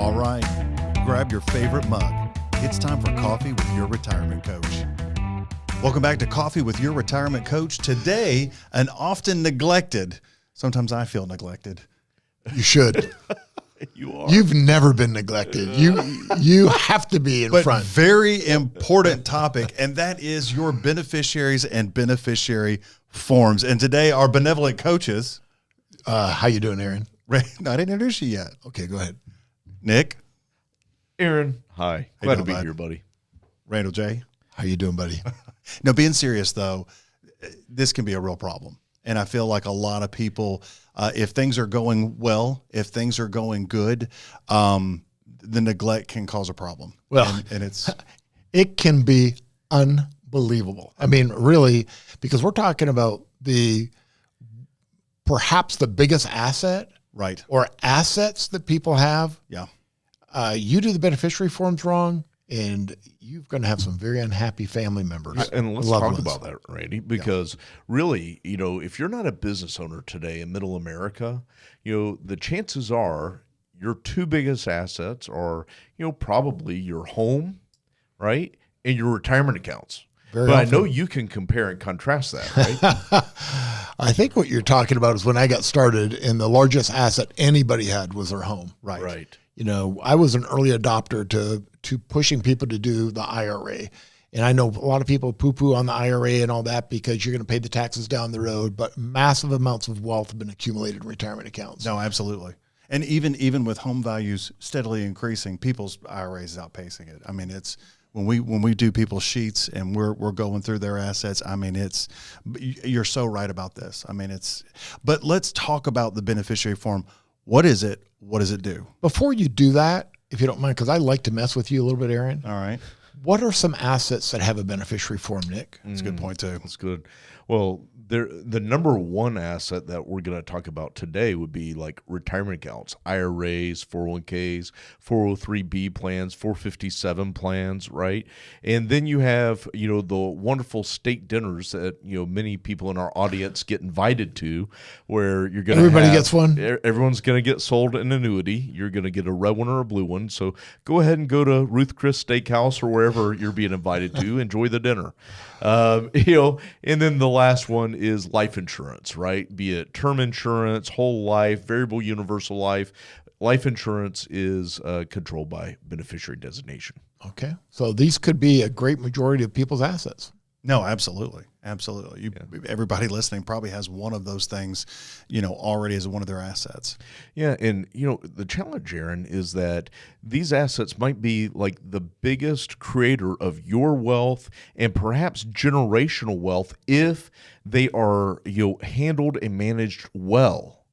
All right, grab your favorite mug. It's time for Coffee with Your Retirement Coach. Welcome back to Coffee with Your Retirement Coach. Today, an often neglected, sometimes I feel neglected. You should. You are. You've never been neglected. You have to be in front. Very important topic, and that is your beneficiaries and beneficiary forms. And today, our benevolent coaches. How you doing, Aaron? I didn't introduce you yet. Okay, go ahead. Nick. Aaron, hi. Hey, Glad to bud. be here, buddy. Randall J. How you doing, buddy? No, being serious, though, this can be a real problem. And I feel like a lot of people, if things are going well, if things are going good, the neglect can cause a problem. Well, and it's it can be unbelievable. I mean, really, because we're talking about perhaps the biggest asset, right, or assets that people have. Yeah. You do the beneficiary forms wrong, and you're going to have some very unhappy family members. And let's loved talk ones. about that, Randy, because really, if you're not a business owner today in middle America, the chances are your two biggest assets are, probably your home, right, and your retirement accounts. Very but often. I know you can compare and contrast that, right? I think what you're talking about is when I got started, and the largest asset anybody had was their home. right. Right. I was an early adopter to pushing people to do the IRA. And I know a lot of people poo-poo on the IRA and all that because you're going to pay the taxes down the road, but massive amounts of wealth have been accumulated in retirement accounts. No, absolutely. And even with home values steadily increasing, people's IRAs is outpacing it. I mean, it's when we do people's sheets and we're going through their assets. I mean, you're so right about this. I mean, but let's talk about the beneficiary form. What is it? What does it do? Before you do that, if you don't mind, because I like to mess with you a little bit, Aaron. All right. What are some assets that have a beneficiary form, Nick? That's a good point too. That's good. Well, the number one asset that we're going to talk about today would be like retirement accounts, IRAs, 401ks, 403B plans, 457 plans, right? And then you have, the wonderful state dinners that, many people in our audience get invited to, where you're going to Everybody gets one? Everyone's going to get sold an annuity. You're going to get a red one or a blue one. So go ahead and go to Ruth Chris Steakhouse or wherever you're being invited to. Enjoy the dinner. And then the last one is life insurance, right? Be it term insurance, whole life, variable universal life. Life insurance is controlled by beneficiary designation. Okay. So these could be a great majority of people's assets. No, absolutely. Absolutely. Everybody listening probably has one of those things, already as one of their assets. Yeah. And, the challenge, Aaron, is that these assets might be like the biggest creator of your wealth and perhaps generational wealth if they are, handled and managed well.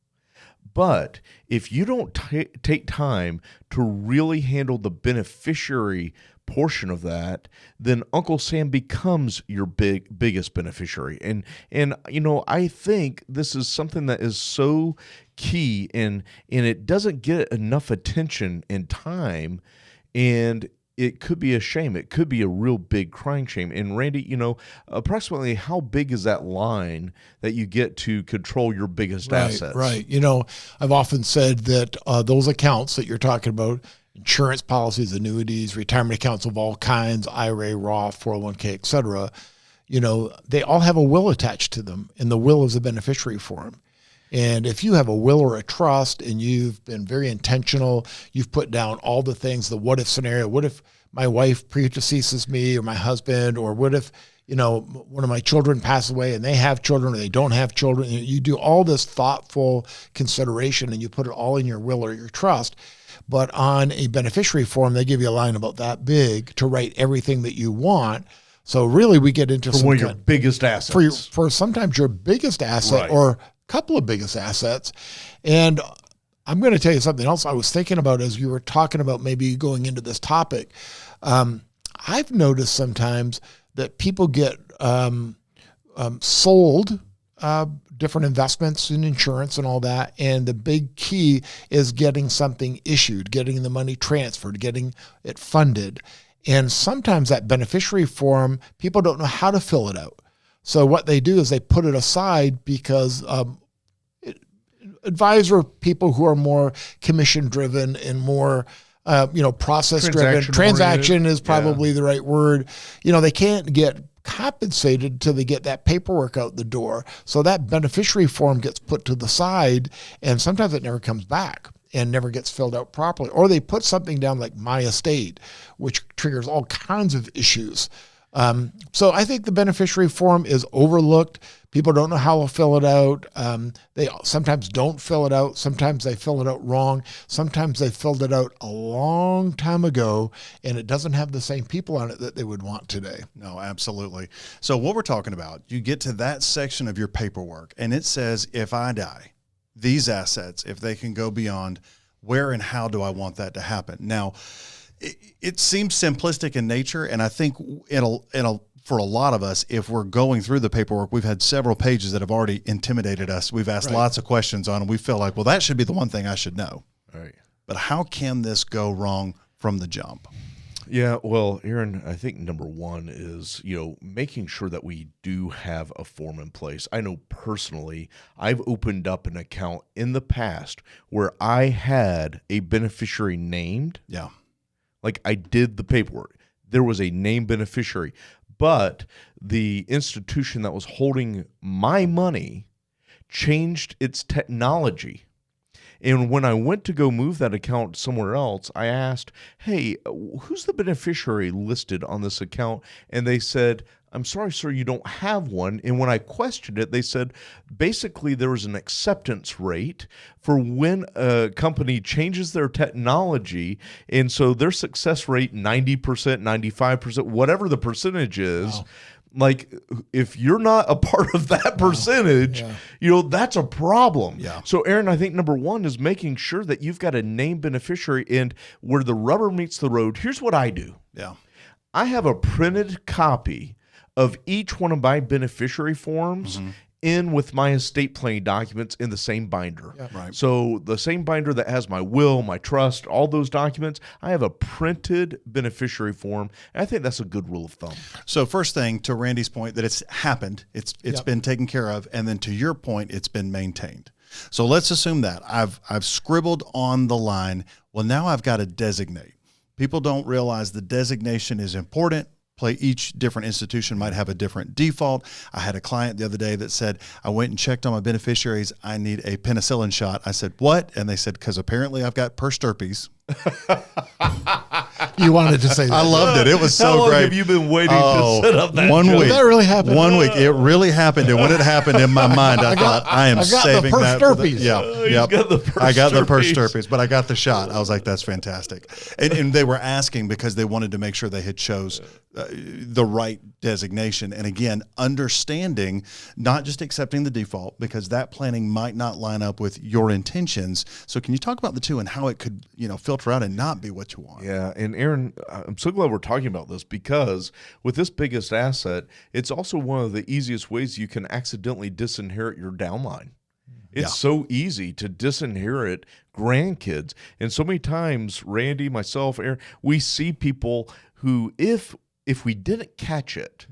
But if you don't take time to really handle the beneficiary portion of that, then Uncle Sam becomes your biggest beneficiary. And I think this is something that is so key, and it doesn't get enough attention and time, and it could be a shame. It could be a real big crying shame. And Randy, approximately how big is that line that you get to control your biggest assets? Right. I've often said that those accounts that you're talking about, insurance policies, annuities, retirement accounts of all kinds, IRA, Roth, 401k, et cetera, they all have a will attached to them, and the will is a beneficiary form. And if you have a will or a trust and you've been very intentional, you've put down all the things, the what if scenario, what if my wife predeceases me or my husband, or what if, one of my children passes away and they have children or they don't have children. You do all this thoughtful consideration and you put it all in your will or your trust. But on a beneficiary form, they give you a line about that big to write everything that you want. So really we get into one of your biggest assets. For sometimes your biggest asset, right, or a couple of biggest assets. And I'm going to tell you something else I was thinking about as you were talking about maybe going into this topic. I've noticed sometimes that people get sold different investments in insurance and all that. And the big key is getting something issued, getting the money transferred, getting it funded. And sometimes that beneficiary form, people don't know how to fill it out. So what they do is they put it aside because advisor people who are more commission driven and more process driven. Transaction is probably the right word. They can't get compensated until they get that paperwork out the door. So that beneficiary form gets put to the side, and sometimes it never comes back and never gets filled out properly. Or they put something down like my estate, which triggers all kinds of issues. So I think the beneficiary form is overlooked. People don't know how to fill it out. They sometimes don't fill it out. Sometimes they fill it out wrong. Sometimes they filled it out a long time ago, and it doesn't have the same people on it that they would want today. No, absolutely. So what we're talking about, you get to that section of your paperwork, and it says, if I die, these assets, if they can go beyond, where and how do I want that to happen? Now, it seems simplistic in nature, and I think for a lot of us, if we're going through the paperwork, we've had several pages that have already intimidated us. We've asked lots of questions on, and we feel like, well, that should be the one thing I should know. Right. But how can this go wrong from the jump? Yeah, well, Aaron, I think number one is, making sure that we do have a form in place. I know personally, I've opened up an account in the past where I had a beneficiary named. Yeah. Like I did the paperwork. There was a named beneficiary, but the institution that was holding my money changed its technology. And when I went to go move that account somewhere else, I asked, hey, who's the beneficiary listed on this account? And they said, I'm sorry, sir, you don't have one. And when I questioned it, they said, basically, there was an acceptance rate for when a company changes their technology. And so their success rate, 90%, 95%, whatever the percentage is, wow. Like if you're not a part of that percentage, that's a problem. Yeah. So Aaron, I think number one is making sure that you've got a named beneficiary, and where the rubber meets the road, here's what I do. Yeah. I have a printed copy of each one of my beneficiary forms in with my estate planning documents in the same binder. Yeah. Right. So the same binder that has my will, my trust, all those documents, I have a printed beneficiary form, and I think that's a good rule of thumb. So first thing, to Randy's point, that it's happened, it's been taken care of, and then to your point, it's been maintained. So let's assume that I've scribbled on the line, well, now I've got to designate. People don't realize the designation is important. Each different institution might have a different default. I had a client the other day that said, I went and checked on my beneficiaries. I need a penicillin shot. I said, what? And they said, because apparently I've got purse herpes. You wanted to say that. I loved it. It was so great. How long great. have you been waiting to set up that 1 joke? week. That really happened. 1 week. It really happened. And when it happened in my mind, I thought, I am saving that. Yep. I got the purse herpes, but I got the shot. I was like, that's fantastic. And they were asking because they wanted to make sure they had chose the right designation. And again, understanding, not just accepting the default, because that planning might not line up with your intentions. So can you talk about the two and how it could, filter out and not be what you want? Yeah. And Aaron, I'm so glad we're talking about this, because with this biggest asset, it's also one of the easiest ways you can accidentally disinherit your downline. It's so easy to disinherit grandkids. And so many times, Randy, myself, Aaron, we see people who, if we didn't catch it,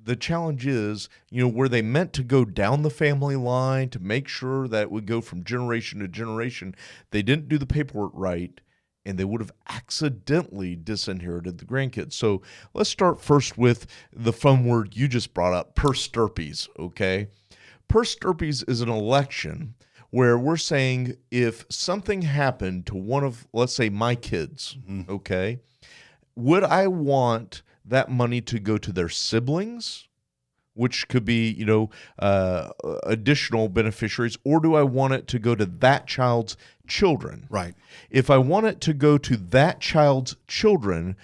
the challenge is, where they meant to go down the family line to make sure that it would go from generation to generation, they didn't do the paperwork right, and they would have accidentally disinherited the grandkids. So let's start first with the fun word you just brought up, persterpes, okay? Persterpes is an election where we're saying if something happened to one of, let's say, my kids, okay, would I want that money to go to their siblings, which could be, additional beneficiaries, or do I want it to go to that child's children? Right. If I want it to go to that child's children,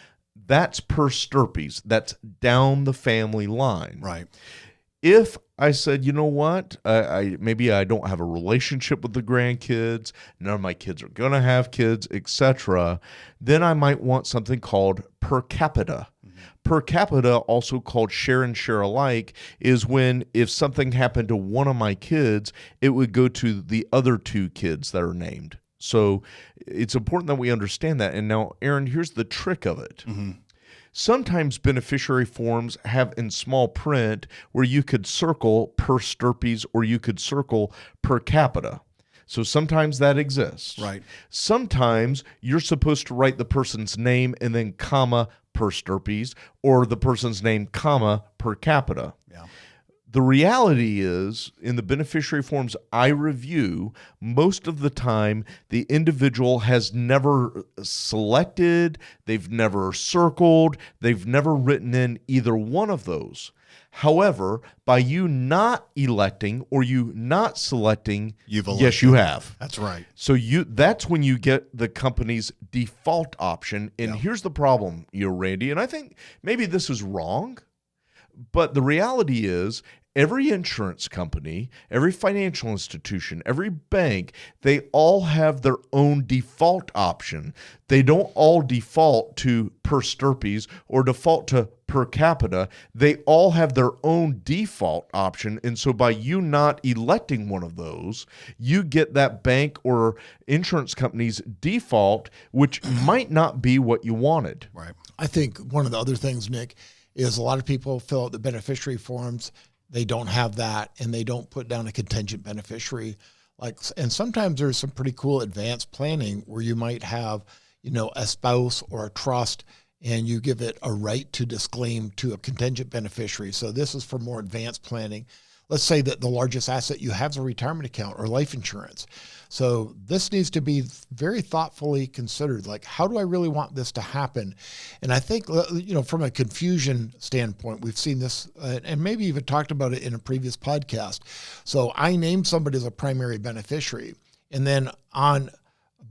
that's persterpes. That's down the family line. Right. If I said, you know what, maybe I don't have a relationship with the grandkids, none of my kids are going to have kids, etc., then I might want something called per capita. Per capita, also called share and share alike, is when if something happened to one of my kids, it would go to the other two kids that are named. So it's important that we understand that. And now, Aaron, here's the trick of it. Sometimes beneficiary forms have in small print where you could circle persterpes or you could circle per capita. So sometimes that exists. Right. Sometimes you're supposed to write the person's name and then comma per stirpes, or the person's name comma per capita. Yeah. The reality is, in the beneficiary forms I review, most of the time the individual has never selected, they've never circled, they've never written in either one of those. However, by you not electing or you not selecting, You've yes, elected. you have. That's right. So that's when you get the company's default option. And here's the problem, Randy, and I think maybe this is wrong, but the reality is every insurance company, every financial institution, every bank, they all have their own default option. They don't all default to per stirpes or default to per capita. They all have their own default option. And so by you not electing one of those, you get that bank or insurance company's default, which might not be what you wanted. Right. I think one of the other things, Nick, is a lot of people fill out the beneficiary forms. They don't have that, and they don't put down a contingent beneficiary. And sometimes there's some pretty cool advanced planning where you might have, a spouse or a trust, and you give it a right to disclaim to a contingent beneficiary. So this is for more advanced planning. Let's say that the largest asset you have is a retirement account or life insurance. So this needs to be very thoughtfully considered. Like, how do I really want this to happen? And I think, from a confusion standpoint, we've seen this and maybe even talked about it in a previous podcast. So I named somebody as a primary beneficiary, and then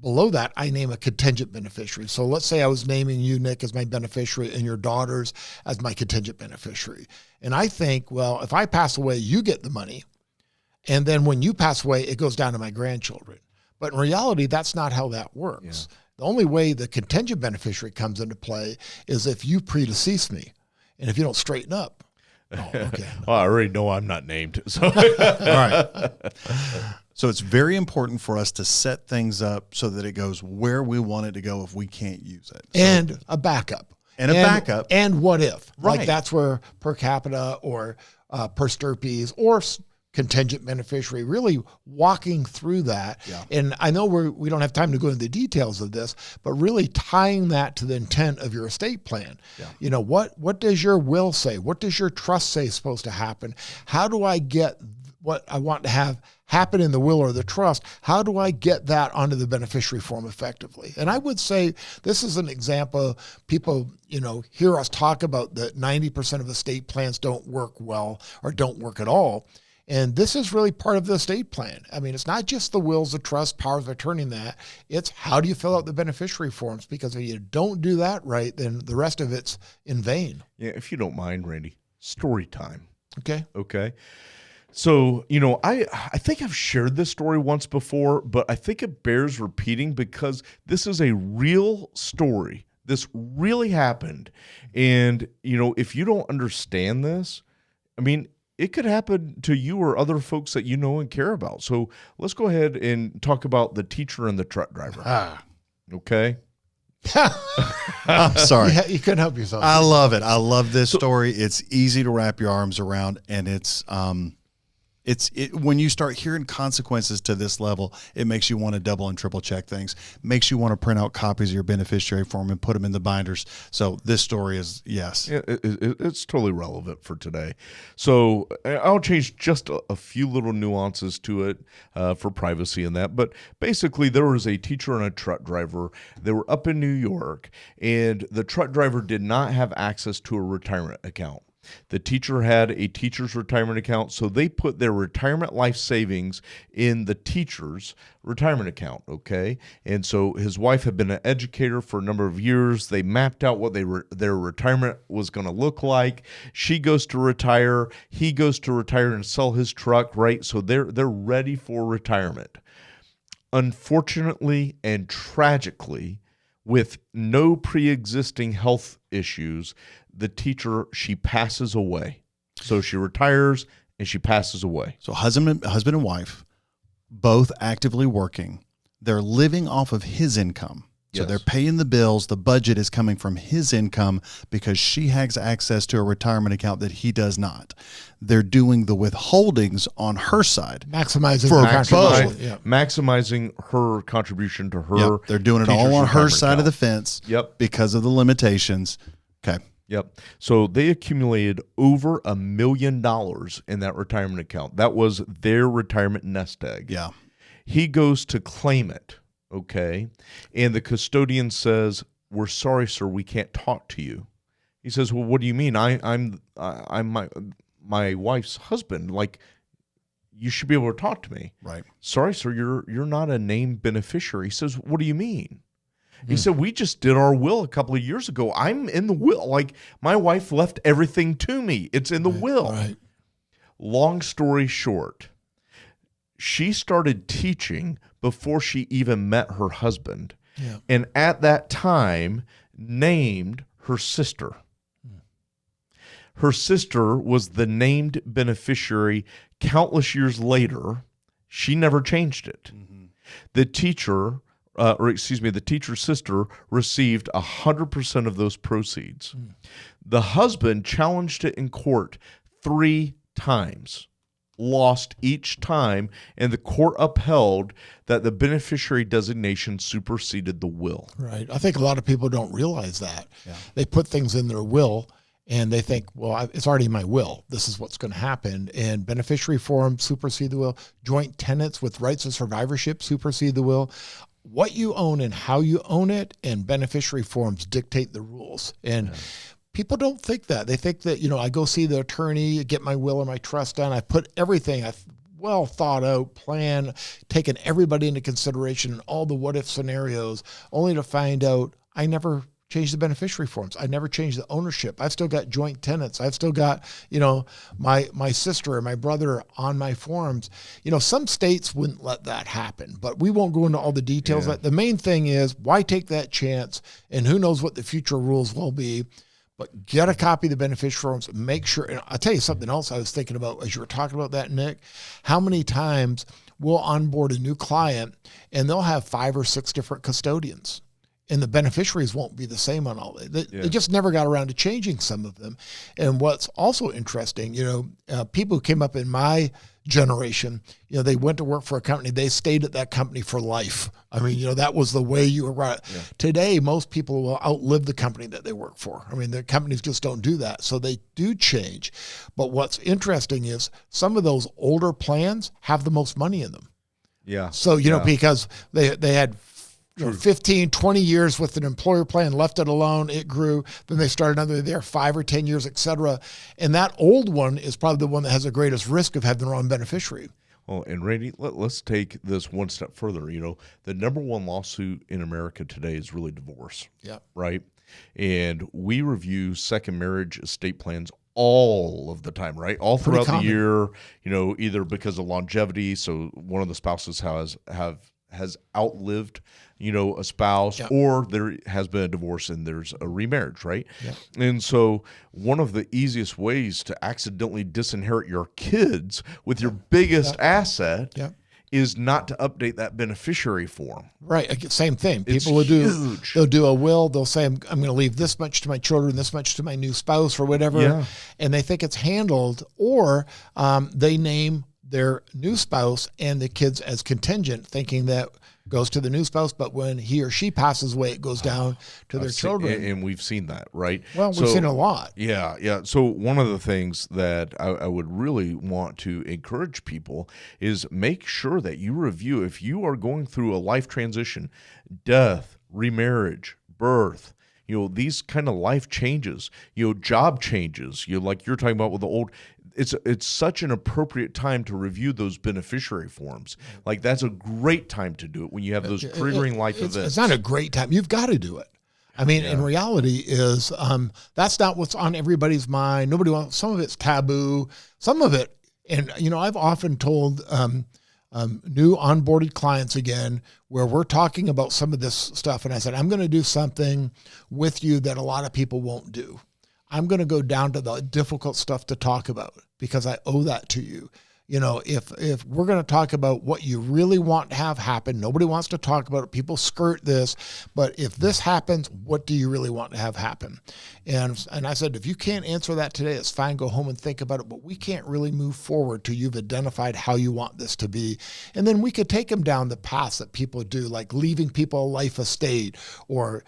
below that, I name a contingent beneficiary. So let's say I was naming you, Nick, as my beneficiary and your daughters as my contingent beneficiary. And I think, well, if I pass away, you get the money. And then when you pass away, it goes down to my grandchildren. But in reality, that's not how that works. Yeah. The only way the contingent beneficiary comes into play is if you predecease me and if you don't straighten up. Oh, okay. Well, I already know I'm not named. So. All right. So it's very important for us to set things up so that it goes where we want it to go if we can't use it. And a backup. And a backup. And what if? Right. Like that's where per capita or per stirpes or contingent beneficiary, really walking through that. Yeah. And I know we don't have time to go into the details of this, but really tying that to the intent of your estate plan. Yeah. What does your will say? What does your trust say is supposed to happen? How do I get what I want to have happen in the will or the trust? How do I get that onto the beneficiary form effectively? And I would say this is an example. People, hear us talk about that 90% of estate plans don't work well or don't work at all. And this is really part of the estate plan. I mean, it's not just the wills, the trust, powers of attorney, and that. It's how do you fill out the beneficiary forms? Because if you don't do that right, then the rest of it's in vain. Yeah, if you don't mind, Randy, story time. Okay. So, I think I've shared this story once before, but I think it bears repeating because this is a real story. This really happened. And, if you don't understand this, it could happen to you or other folks that you know and care about. So let's go ahead and talk about the teacher and the truck driver. Okay? I'm sorry. You couldn't help yourself. I love it. I love this story. It's easy to wrap your arms around, and it's when you start hearing consequences to this level, it makes you want to double and triple check things. Makes you want to print out copies of your beneficiary form and put them in the binders. So this story is, yes. Yeah, it's totally relevant for today. So I'll change just a few little nuances to it for privacy and that. But basically, there was a teacher and a truck driver. They were up in New York, and the truck driver did not have access to a retirement account. The teacher had a teacher's retirement account, so they put their retirement life savings in the teacher's retirement account, okay? And so his wife had been an educator for a number of years. They mapped out what their retirement was going to look like. She goes to retire. He goes to retire and sell his truck, right? So they're ready for retirement. Unfortunately and tragically, with no pre-existing health issues, the teacher, she passes away. So she retires and she passes away. So husband and wife, both actively working. They're living off of his income. So Yes. they're paying the bills. The budget is coming from his income because she has access to a retirement account that he does not. They're doing the withholdings on her side. Maximizing For the both. contribution. Yeah. Maximizing her contribution to her. Yep. They're doing it all teacher's on her retirement side of the account. fence. Yep. Because of the limitations. Okay. Yep. So they accumulated over $1 million in that retirement account. That was their retirement nest egg. Yeah. He goes to claim it, okay? And the custodian says, "We're sorry, sir, we can't talk to you." He says, "Well, what do you mean? I'm my wife's husband. Like, you should be able to talk to me." Right. "Sorry, sir, you're not a named beneficiary." He says, "What do you mean?" He said, "We just did our will a couple of years ago. I'm in the will. Like, my wife left everything to me. It's in the will." Right. Long story short, she started teaching before she even met her husband. Yeah. And at that time, named her sister. Her sister was the named beneficiary countless years later. She never changed it. The teacher, the teacher's sister received 100% of those proceeds. The husband challenged it in court 3 times, lost each time, and the court upheld that the beneficiary designation superseded the will. Right. I think a lot of people don't realize that. They put things in their will and they think, well, it's already in my will. This is what's going to happen. And beneficiary forms supersede the will. Joint tenants with rights of survivorship supersede the will. What you own and how you own it and beneficiary forms dictate the rules. And people don't think that. They think that, I go see the attorney, get my will or my trust done. I put everything, I've well thought out plan, taken everybody into consideration and all the what if scenarios, only to find out I never changed the beneficiary forms. I never changed the ownership. I've still got joint tenants. I've still got, my sister or my brother on my forms. Some states wouldn't let that happen, but we won't go into all the details. The main thing is, why take that chance? And who knows what the future rules will be. But get a copy of the beneficiary forms. Make sure. And I'll tell you something else I was thinking about as you were talking about that, Nick. How many times we'll onboard a new client and they'll have 5 or 6 different custodians, and the beneficiaries won't be the same on all. They just never got around to changing some of them. And what's also interesting, people who came up in my generation, they went to work for a company. They stayed at that company for life. I mean, that was the way you were right. Yeah. Today, most people will outlive the company that they work for. I mean, the companies just don't do that. So they do change. But what's interesting is some of those older plans have the most money in them. Yeah. So, because they had 15, 20 years with an employer plan, left it alone, it grew. Then they started another there, 5 or 10 years, et cetera. And that old one is probably the one that has the greatest risk of having the wrong beneficiary. Well, and Randy, let's take this one step further. The number one lawsuit in America today is really divorce. Yeah. Right? And we review second marriage estate plans all of the time, right? All throughout the year, either because of longevity, so one of the spouses has outlived, a spouse, or there has been a divorce and there's a remarriage, right? Yep. And so one of the easiest ways to accidentally disinherit your kids with your biggest asset is not to update that beneficiary form. Right. Same thing. It's People will huge. They'll do a will. They'll say, I'm going to leave this much to my children, this much to my new spouse or whatever. Yeah. And they think it's handled, or they name their new spouse and the kids as contingent, thinking that goes to the new spouse, but when he or she passes away, it goes down to their children. And we've seen that, right? Well, we've seen a lot. Yeah. So one of the things that I would really want to encourage people is make sure that you review, if you are going through a life transition, death, remarriage, birth, these kind of life changes, job changes, like you're talking about with the old, it's such an appropriate time to review those beneficiary forms. Like, that's a great time to do it when you have those triggering life events. It's not a great time. You've got to do it. I mean, in reality is that's not what's on everybody's mind. Nobody wants, some of it's taboo, some of it. And, I've often told new onboarded clients again, where we're talking about some of this stuff. And I said, I'm going to do something with you that a lot of people won't do. I'm going to go down to the difficult stuff to talk about because I owe that to you. If we're going to talk about what you really want to have happen, nobody wants to talk about it. People skirt this, but if this happens, what do you really want to have happen? And I said, if you can't answer that today, it's fine. Go home and think about it. But we can't really move forward till you've identified how you want this to be. And then we could take them down the paths that people do, like leaving people a life estate, or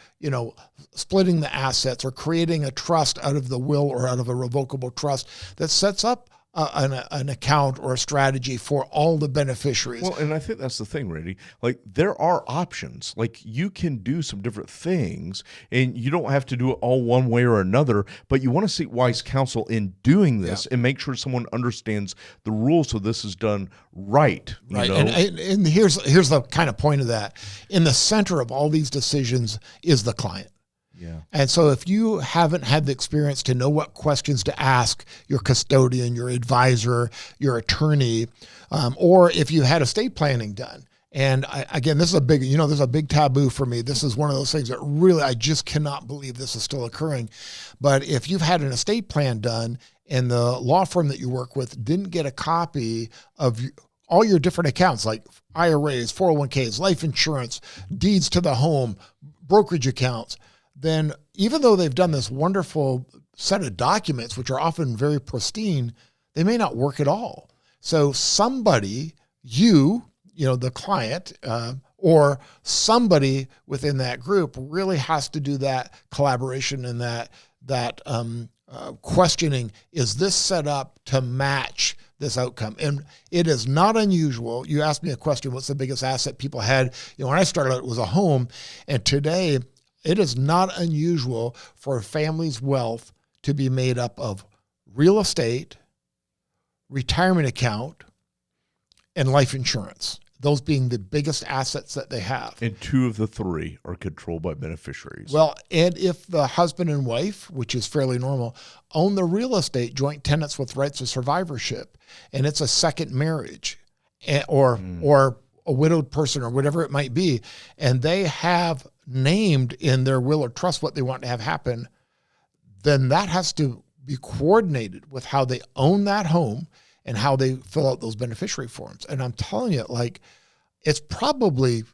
splitting the assets, or creating a trust out of the will or out of a revocable trust that sets up an account or a strategy for all the beneficiaries. Well, and I think that's the thing, Randy. Like, there are options. Like, you can do some different things, and you don't have to do it all one way or another, but you want to seek wise counsel in doing this and make sure someone understands the rules so this is done right. Right. And here's the kind of point of that. In the center of all these decisions is the client. Yeah. And so if you haven't had the experience to know what questions to ask your custodian, your advisor, your attorney, or if you had estate planning done, and again, this is there's a big taboo for me. This is one of those things that really, I just cannot believe this is still occurring. But if you've had an estate plan done and the law firm that you work with didn't get a copy of all your different accounts, like IRAs, 401ks, life insurance, deeds to the home, brokerage accounts, then even though they've done this wonderful set of documents, which are often very pristine, they may not work at all. So somebody, the client, or somebody within that group really has to do that collaboration and that questioning. Is this set up to match this outcome? And it is not unusual. You asked me a question, what's the biggest asset people had? When I started out, it was a home. And today, it is not unusual for a family's wealth to be made up of real estate, retirement account, and life insurance, those being the biggest assets that they have. And 2 of the 3 are controlled by beneficiaries. Well, and if the husband and wife, which is fairly normal, own the real estate, joint tenants with rights of survivorship, and it's a second marriage, or a widowed person or whatever it might be, and they have named in their will or trust what they want to have happen, then that has to be coordinated with how they own that home and how they fill out those beneficiary forms. And I'm telling you, it's probably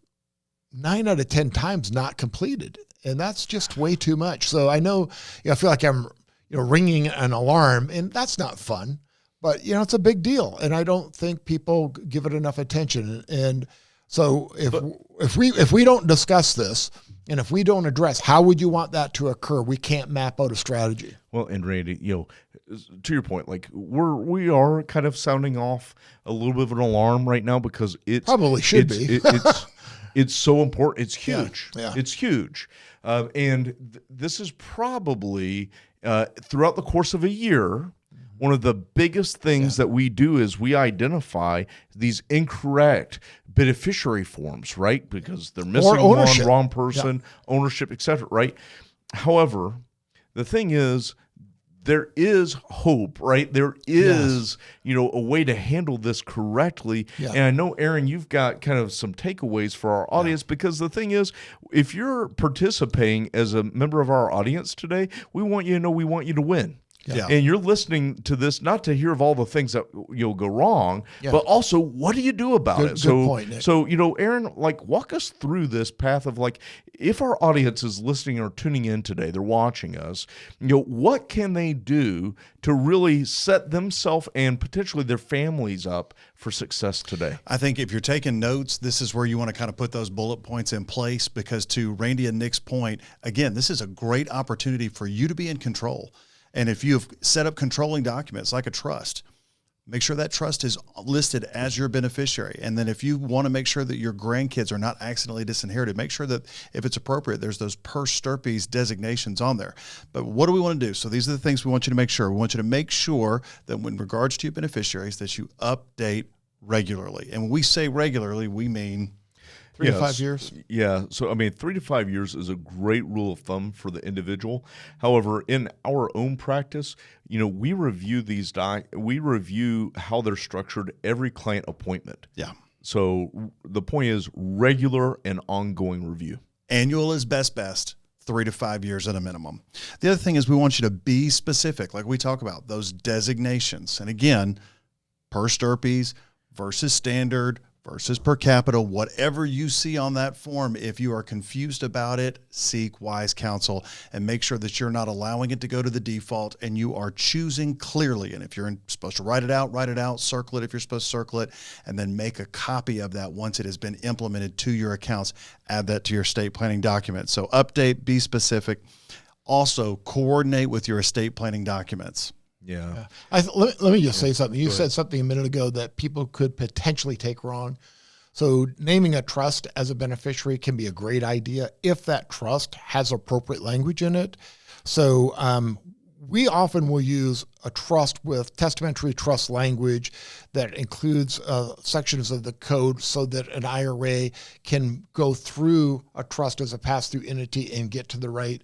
9 out of 10 times not completed. And that's just way too much. So I know, I feel like I'm, ringing an alarm, and that's not fun, but it's a big deal. And I don't think people give it enough attention. And so if we don't discuss this, and if we don't address how would you want that to occur, we can't map out a strategy. Well, and Randy, to your point, we are kind of sounding off a little bit of an alarm right now, because it probably should be. It's so important. It's huge. Yeah. It's huge. And this is probably throughout the course of a year, one of the biggest things that we do is we identify these incorrect beneficiary forms, right? Because they're missing one, wrong person, ownership, etc., right? However, the thing is, there is hope, right? There is, a way to handle this correctly. Yeah. And I know, Aaron, you've got kind of some takeaways for our audience, because the thing is, if you're participating as a member of our audience today, we want you to know we want you to win. Yeah. And you're listening to this not to hear of all the things that you'll go wrong, but also what do you do about it? Good point, Nick. So, Aaron, walk us through this path of if our audience is listening or tuning in today, they're watching us, what can they do to really set themselves and potentially their families up for success today? I think if you're taking notes, this is where you want to kind of put those bullet points in place, because to Randy and Nick's point, again, this is a great opportunity for you to be in control. And if you've set up controlling documents like a trust, make sure that trust is listed as your beneficiary. And then if you want to make sure that your grandkids are not accidentally disinherited, make sure that if it's appropriate, there's those per stirpes designations on there. But what do we want to do? So these are the things we want you to make sure. We want you to make sure that in regards to your beneficiaries, that you update regularly. And when we say regularly, we mean 3 to 5 years? Yeah. So, 3 to 5 years is a great rule of thumb for the individual. However, in our own practice, we review we review how they're structured every client appointment. Yeah. So the point is regular and ongoing review. Annual is best. 3 to 5 years at a minimum. The other thing is we want you to be specific, like we talk about, those designations. And again, per stirpes versus standard versus per capita, whatever you see on that form. If you are confused about it, seek wise counsel and make sure that you're not allowing it to go to the default and you are choosing clearly. And if you're supposed to write it out, circle it if you're supposed to circle it, and then make a copy of that once it has been implemented to your accounts. Add that to your estate planning document. So update, be specific. Also, coordinate with your estate planning documents. Yeah. Let me just say something. You said something a minute ago that people could potentially take wrong. So naming a trust as a beneficiary can be a great idea if that trust has appropriate language in it. So we often will use a trust with testamentary trust language that includes sections of the code so that an IRA can go through a trust as a pass-through entity and get to the right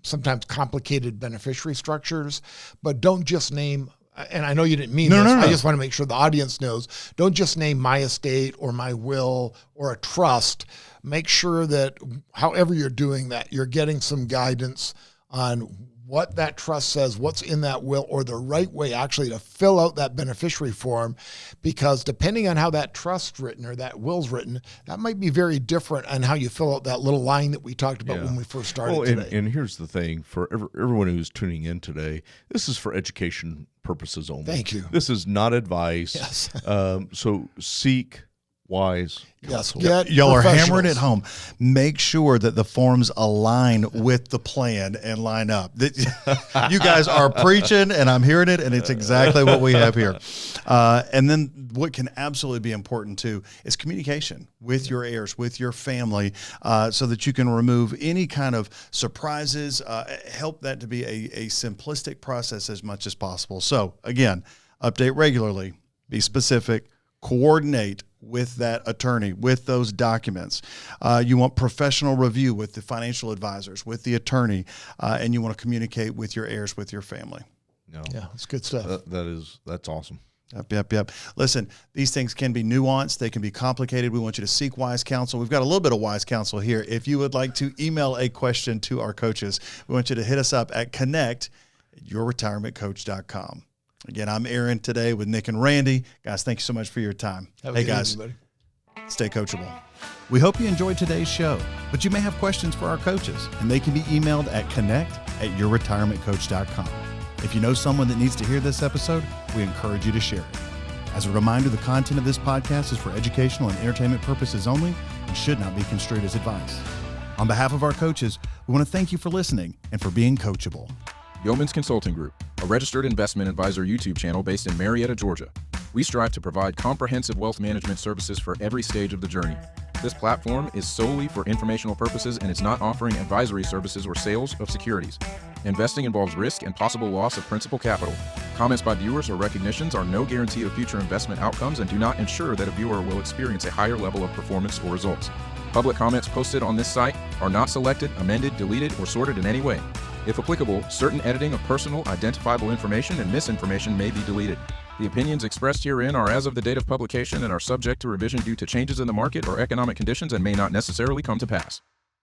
sometimes complicated beneficiary structures, but don't just name, and I know you didn't mean this, I just want to make sure the audience knows, don't just name my estate or my will or a trust. Make sure that however you're doing that, you're getting some guidance on what that trust says, what's in that will, or the right way actually to fill out that beneficiary form, because depending on how that trust's written or that will's written, that might be very different on how you fill out that little line that we talked about when we first started today. And here's the thing, for everyone who's tuning in today, this is for education purposes only. Thank you. This is not advice. Yes. So seek wise counsel. Yes. Y'all are hammering it home. Make sure that the forms align with the plan and line up. You guys are preaching, and I'm hearing it, and it's exactly what we have here. And then what can absolutely be important, too, is communication with your heirs, with your family, so that you can remove any kind of surprises, help that to be a simplistic process as much as possible. So, again, update regularly, be specific, coordinate with that attorney, with those documents. You want professional review with the financial advisors, with the attorney, and you want to communicate with your heirs, with your family. No. Yeah, it's good stuff. That's awesome. Yep. Listen, these things can be nuanced. They can be complicated. We want you to seek wise counsel. We've got a little bit of wise counsel here. If you would like to email a question to our coaches, we want you to hit us up at connect@yourretirementcoach.com. Again, I'm Aaron today with Nick and Randy. Guys, thank you so much for your time. Hey, guys, stay coachable. We hope you enjoyed today's show, but you may have questions for our coaches, and they can be emailed at connect@yourretirementcoach.com. If you know someone that needs to hear this episode, we encourage you to share it. As a reminder, the content of this podcast is for educational and entertainment purposes only and should not be construed as advice. On behalf of our coaches, we want to thank you for listening and for being coachable. Yeoman's Consulting Group, a registered investment advisor YouTube channel based in Marietta, Georgia. We strive to provide comprehensive wealth management services for every stage of the journey. This platform is solely for informational purposes and is not offering advisory services or sales of securities. Investing involves risk and possible loss of principal capital. Comments by viewers or recognitions are no guarantee of future investment outcomes and do not ensure that a viewer will experience a higher level of performance or results. Public comments posted on this site are not selected, amended, deleted, or sorted in any way. If applicable, certain editing of personal, identifiable information and misinformation may be deleted. The opinions expressed herein are as of the date of publication and are subject to revision due to changes in the market or economic conditions and may not necessarily come to pass.